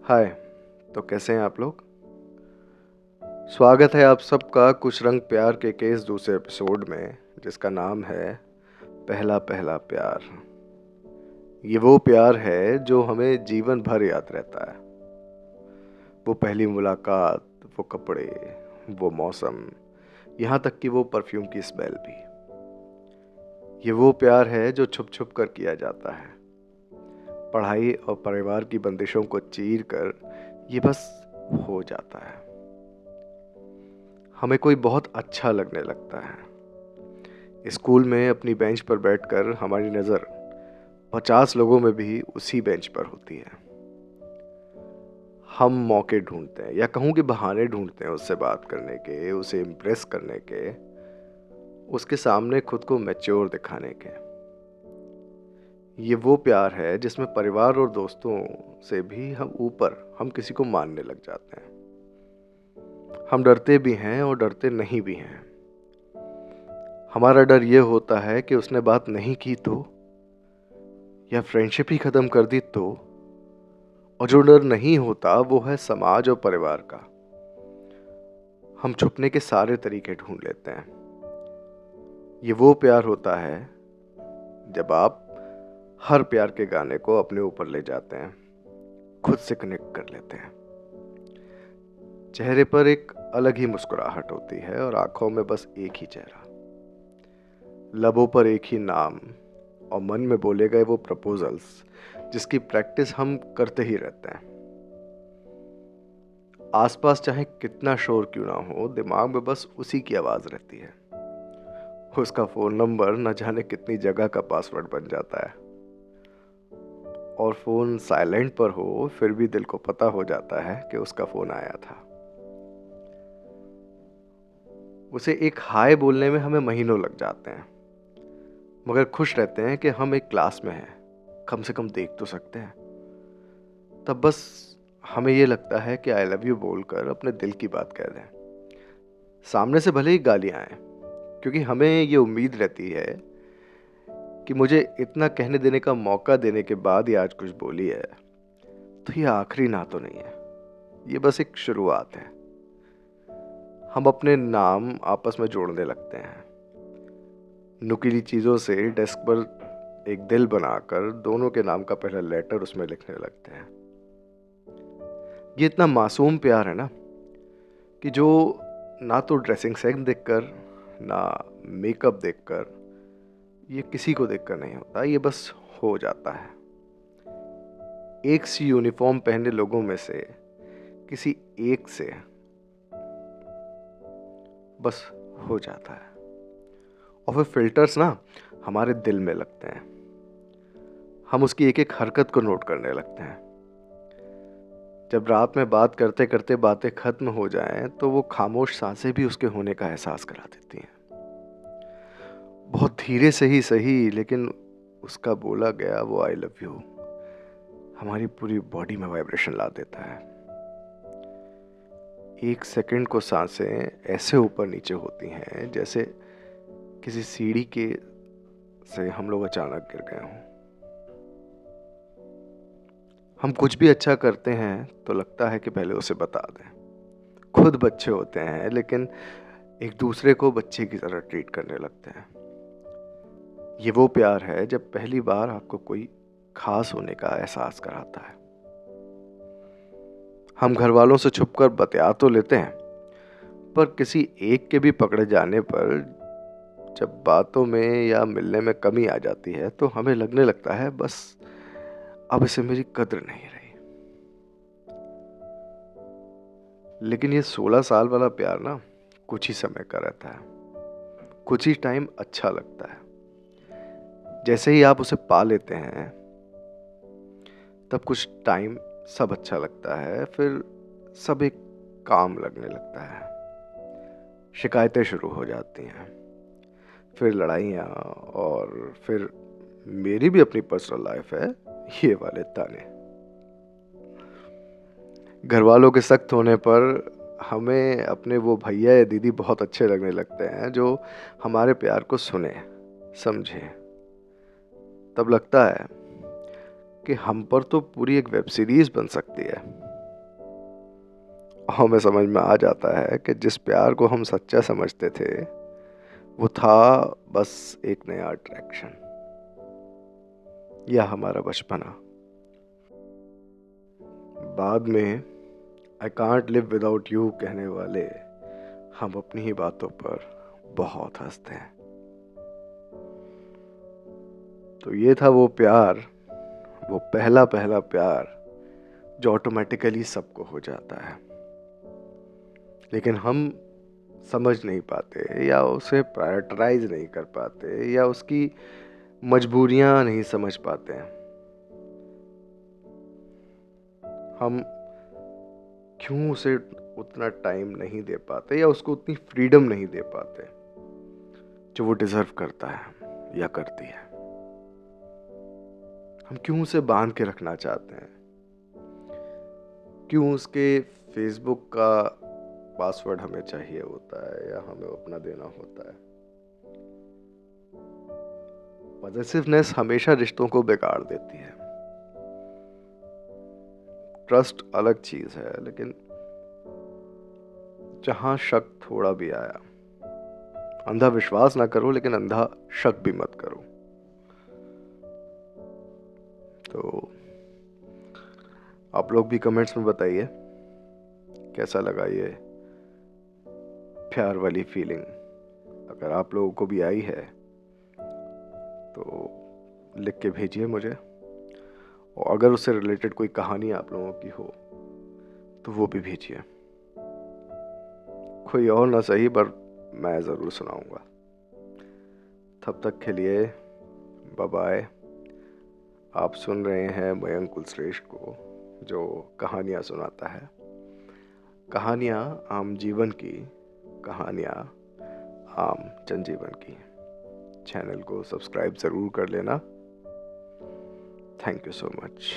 हाय। तो कैसे हैं आप लोग? स्वागत है आप सबका कुछ रंग प्यार के इस दूसरे एपिसोड में, जिसका नाम है पहला पहला प्यार। ये वो प्यार है जो हमें जीवन भर याद रहता है। वो पहली मुलाकात, वो कपड़े, वो मौसम, यहाँ तक कि वो परफ्यूम की स्मेल भी। ये वो प्यार है जो छुप छुप कर किया जाता है, पढ़ाई और परिवार की बंदिशों को चीर कर ये बस हो जाता है। हमें कोई बहुत अच्छा लगने लगता है। स्कूल में अपनी बेंच पर बैठकर हमारी नज़र 50 लोगों में भी उसी बेंच पर होती है। हम मौके ढूंढते हैं, या कहूँ कि बहाने ढूंढते हैं उससे बात करने के, उसे इम्प्रेस करने के, उसके सामने खुद को मैच्योर दिखाने के। ये वो प्यार है जिसमें परिवार और दोस्तों से भी हम किसी को मानने लग जाते हैं। हम डरते भी हैं और डरते नहीं भी हैं। हमारा डर ये होता है कि उसने बात नहीं की तो, या फ्रेंडशिप ही खत्म कर दी तो। और जो डर नहीं होता वो है समाज और परिवार का। हम छुपने के सारे तरीके ढूंढ लेते हैं। ये वो प्यार होता है जब आप हर प्यार के गाने को अपने ऊपर ले जाते हैं, खुद से कनेक्ट कर लेते हैं। चेहरे पर एक अलग ही मुस्कुराहट होती है और आंखों में बस एक ही चेहरा, लबों पर एक ही नाम, और मन में बोले गए वो प्रपोजल्स जिसकी प्रैक्टिस हम करते ही रहते हैं। आसपास चाहे कितना शोर क्यों ना हो, दिमाग में बस उसी की आवाज रहती है। उसका फोन नंबर न जाने कितनी जगह का पासवर्ड बन जाता है, और फोन साइलेंट पर हो फिर भी दिल को पता हो जाता है कि उसका फोन आया था। उसे एक हाय बोलने में हमें महीनों लग जाते हैं, मगर खुश रहते हैं कि हम एक क्लास में हैं, कम से कम देख तो सकते हैं। तब बस हमें ये लगता है कि आई लव यू बोलकर अपने दिल की बात कह दें, सामने से भले ही गालियां आए, क्योंकि हमें ये उम्मीद रहती है कि मुझे इतना कहने देने का मौका देने के बाद ही आज कुछ बोली है, तो ये आखिरी ना तो नहीं है, ये बस एक शुरुआत है। हम अपने नाम आपस में जोड़ने लगते हैं, नुकीली चीज़ों से डेस्क पर एक दिल बनाकर दोनों के नाम का पहला लेटर उसमें लिखने लगते हैं। ये इतना मासूम प्यार है ना, कि जो ना तो ड्रेसिंग सेंस देखकर, ना मेकअप देखकर, ये किसी को देखकर नहीं होता, ये बस हो जाता है। एक सी यूनिफॉर्म पहने लोगों में से किसी एक से बस हो जाता है। और फिर फिल्टर्स ना हमारे दिल में लगते हैं, हम उसकी एक एक हरकत को नोट करने लगते हैं। जब रात में बात करते करते बातें खत्म हो जाएं, तो वो खामोश सांसें भी उसके होने का एहसास करा देती हैं। बहुत धीरे से ही सही, लेकिन उसका बोला गया वो आई लव यू हमारी पूरी बॉडी में वाइब्रेशन ला देता है। एक सेकंड को सांसें ऐसे ऊपर नीचे होती हैं जैसे किसी सीढ़ी के से हम लोग अचानक गिर गए हों। हम कुछ भी अच्छा करते हैं तो लगता है कि पहले उसे बता दें। खुद बच्चे होते हैं, लेकिन एक दूसरे को बच्चे की तरह ट्रीट करने लगते हैं। ये वो प्यार है जब पहली बार आपको कोई खास होने का एहसास कराता है। हम घर वालों से छुपकर बतिया तो लेते हैं, पर किसी एक के भी पकड़े जाने पर जब बातों में या मिलने में कमी आ जाती है, तो हमें लगने लगता है बस अब इसे मेरी कद्र नहीं रही। लेकिन ये 16 साल वाला प्यार ना कुछ ही समय का रहता है, कुछ ही टाइम अच्छा लगता है। जैसे ही आप उसे पा लेते हैं, तब कुछ टाइम सब अच्छा लगता है, फिर सब एक काम लगने लगता है। शिकायतें शुरू हो जाती हैं, फिर लड़ाइयाँ, और फिर मेरी भी अपनी पर्सनल लाइफ है, ये वाले ताने। घर वालों के सख्त होने पर हमें अपने वो भैया या दीदी बहुत अच्छे लगने लगते हैं, जो हमारे प्यार को सुने, समझे। तब लगता है कि हम पर तो पूरी एक वेब सीरीज बन सकती है। हमें समझ में आ जाता है कि जिस प्यार को हम सच्चा समझते थे वो था बस एक नया अट्रैक्शन या हमारा बचपना। बाद में I can't live without you कहने वाले हम अपनी ही बातों पर बहुत हंसते हैं। तो ये था वो प्यार, वो पहला पहला प्यार जो ऑटोमेटिकली सबको हो जाता है, लेकिन हम समझ नहीं पाते या उसे प्रायोरिटाइज नहीं कर पाते या उसकी मजबूरियां नहीं समझ पाते हैं। हम क्यों उसे उतना टाइम नहीं दे पाते या उसको उतनी फ्रीडम नहीं दे पाते जो वो डिजर्व करता है या करती है। हम क्यों उसे बांध के रखना चाहते हैं, क्यों उसके फेसबुक का पासवर्ड हमें चाहिए होता है या हमें अपना देना होता है। पॉजिटिवनेस हमेशा रिश्तों को बिगाड़ देती है। ट्रस्ट अलग चीज है, लेकिन जहां शक थोड़ा भी आया, अंधा विश्वास ना करो लेकिन अंधा शक भी मत करो। तो आप लोग भी कमेंट्स में बताइए कैसा लगा ये प्यार वाली फीलिंग। अगर आप लोगों को भी आई है तो लिख के भेजिए मुझे, और अगर उससे रिलेटेड कोई कहानी आप लोगों की हो तो वो भी भेजिए। कोई और ना सही पर मैं ज़रूर सुनाऊंगा। तब तक के लिए बाय बाय। आप सुन रहे हैं मयंक कुलश्रेष्ठ को, जो कहानियाँ सुनाता है। कहानियाँ आम जीवन की, कहानियाँ आम जनजीवन की। चैनल को सब्सक्राइब ज़रूर कर लेना। Thank you so much.